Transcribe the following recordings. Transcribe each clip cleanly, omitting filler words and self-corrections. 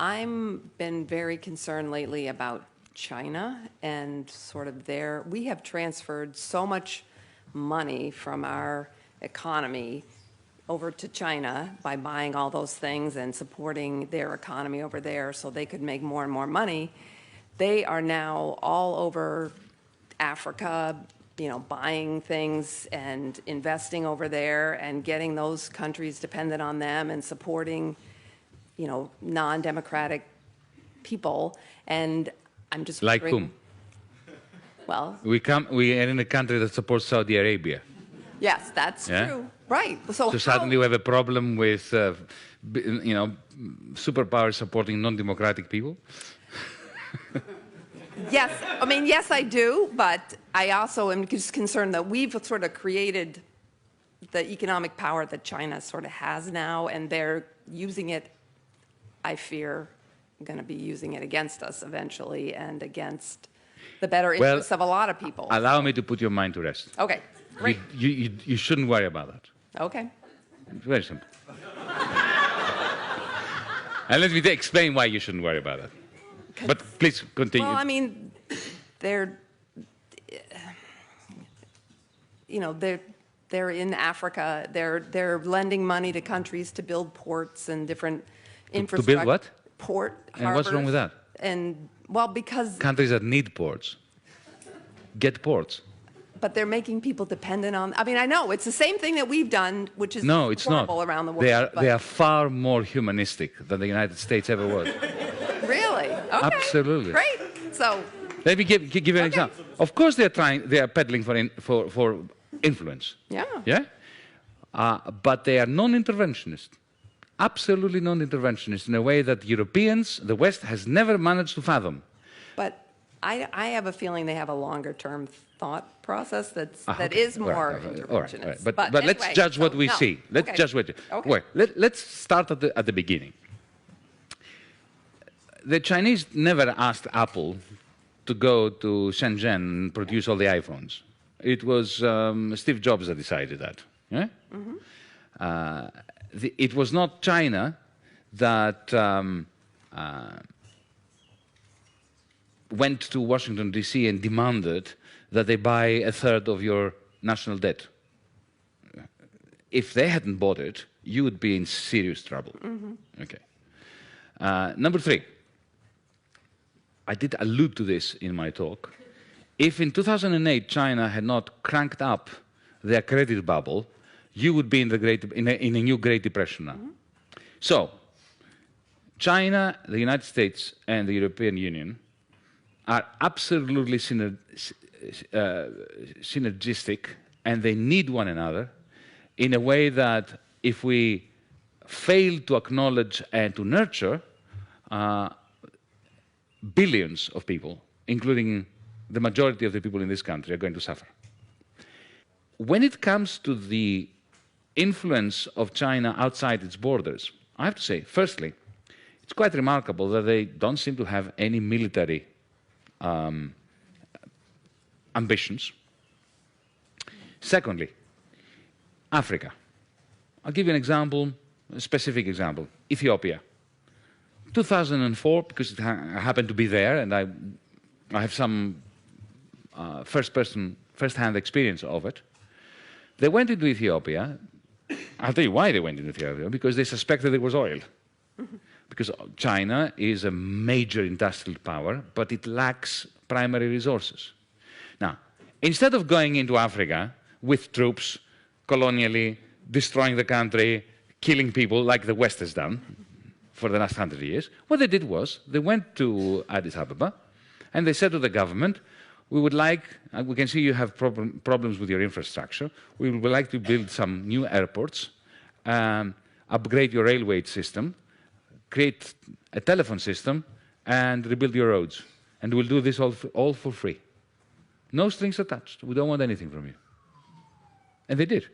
I'm been very concerned lately about China and sort of we have transferred so much money from our economy over to China by buying all those things and supporting their economy over there so they could make more and more money. They are now all over Africa, you know, buying things and investing over there and getting those countries dependent on them and supporting, you know, non-democratic people. And I'm just like wondering, whom? Well, we are in a country that supports Saudi Arabia. Yes, that's true. Right. So suddenly we have a problem with, you know, superpowers supporting non-democratic people? Yes, I mean, yes, I do, but I also am just concerned that we've sort of created the economic power that China sort of has now, and they're using it, I fear, going to be using it against us eventually and against the better interests of a lot of people. Allow me to put your mind to rest. Okay, great. You shouldn't worry about that. Okay. It's very simple. And let me explain why you shouldn't worry about that. But please continue. Well, I mean, they're in Africa. They're lending money to countries to build ports and different infrastructure. To build what? Port. And harbors. What's wrong with that? And well, because countries that need ports get ports. But they're making people dependent on. I mean, I know it's the same thing that we've done, which is no, it's horrible not. Around the world. They are far more humanistic than the United States ever was. Really? Okay. Absolutely. Great. So. Let me give you an example. Of course, they are peddling for influence. Yeah. Yeah. But they are non-interventionist. Absolutely non-interventionist in a way that Europeans, the West, has never managed to fathom. But I have a feeling they have a longer-term thought process that is more interventionist. All right. But anyway, let's judge what we see. Let's judge what. Okay. Wait. Let's start at the beginning. The Chinese never asked Apple to go to Shenzhen and produce all the iPhones. It was Steve Jobs that decided that. Yeah? Mm-hmm. It was not China that went to Washington, D.C. and demanded that they buy a third of your national debt. If they hadn't bought it, you would be in serious trouble. Mm-hmm. Okay. Number three. I did allude to this in my talk. If in 2008 China had not cranked up their credit bubble, you would be in a new Great Depression now. Mm-hmm. So, China, the United States, and the European Union are absolutely synergistic, and they need one another in a way that if we fail to acknowledge and to nurture, billions of people, including the majority of the people in this country, are going to suffer. When it comes to the influence of China outside its borders, I have to say, firstly, it's quite remarkable that they don't seem to have any military ambitions. Secondly, Africa. I'll give you an example, a specific example. Ethiopia. 2004, because I happened to be there, and I have some first-hand experience of it. They went into Ethiopia. I'll tell you why they went into Ethiopia, because they suspected there was oil. Mm-hmm. Because China is a major industrial power, but it lacks primary resources. Now, instead of going into Africa with troops, colonially, destroying the country, killing people like the West has done for the last 100 years, what they did was they went to Addis Ababa and they said to the government, we would like, we can see you have problems with your infrastructure, we would like to build some new airports, upgrade your railway system, create a telephone system, and rebuild your roads. And we'll do this all for free. No strings attached. We don't want anything from you. And they did.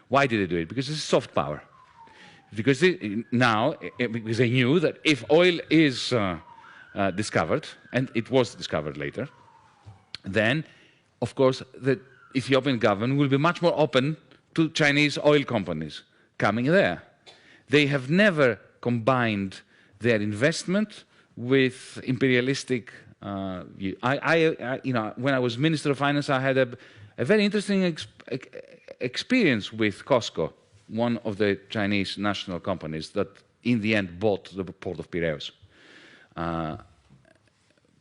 Why did they do it? Because it's soft power. Because because they knew that if oil is discovered, and it was discovered later, then, of course, the Ethiopian government will be much more open to Chinese oil companies coming there. They have never combined their investment with imperialistic view. You know, when I was Minister of Finance, I had a very interesting experience with COSCO, one of the Chinese national companies that in the end bought the port of Piraeus.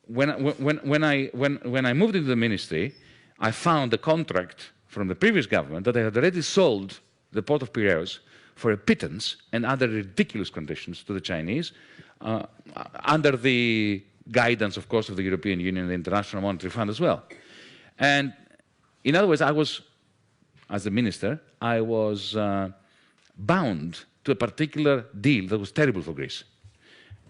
When I moved into the ministry, I found a contract from the previous government that they had already sold the port of Piraeus for a pittance and other ridiculous conditions to the Chinese, under the guidance, of course, of the European Union and the International Monetary Fund as well. And in other words, I was, as a minister, I was bound to a particular deal that was terrible for Greece.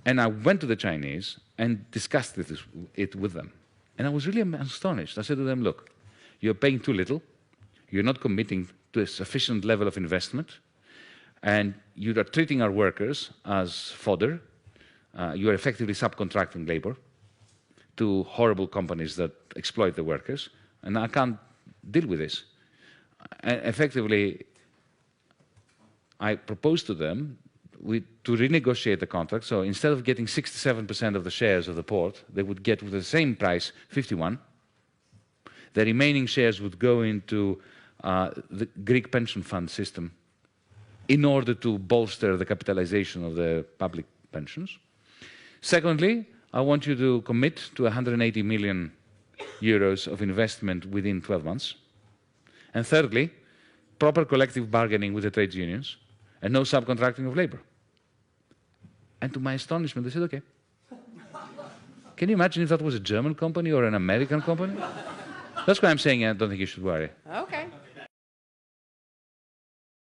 And I went to the Chinese and discussed it with them. And I was really astonished. I said to them, look, you're paying too little, you're not committing to a sufficient level of investment, and you are treating our workers as fodder. You are effectively subcontracting labor to horrible companies that exploit the workers, and I can't deal with this. And effectively, I proposed to them to renegotiate the contract. So instead of getting 67% of the shares of the port, they would get, with the same price, 51%. The remaining shares would go into the Greek pension fund system in order to bolster the capitalization of the public pensions. Secondly, I want you to commit to 180 million euros of investment within 12 months. And thirdly, proper collective bargaining with the trade unions and no subcontracting of labor. And to my astonishment, they said, okay. Can you imagine if that was a German company or an American company? That's why I'm saying I don't think you should worry. Okay.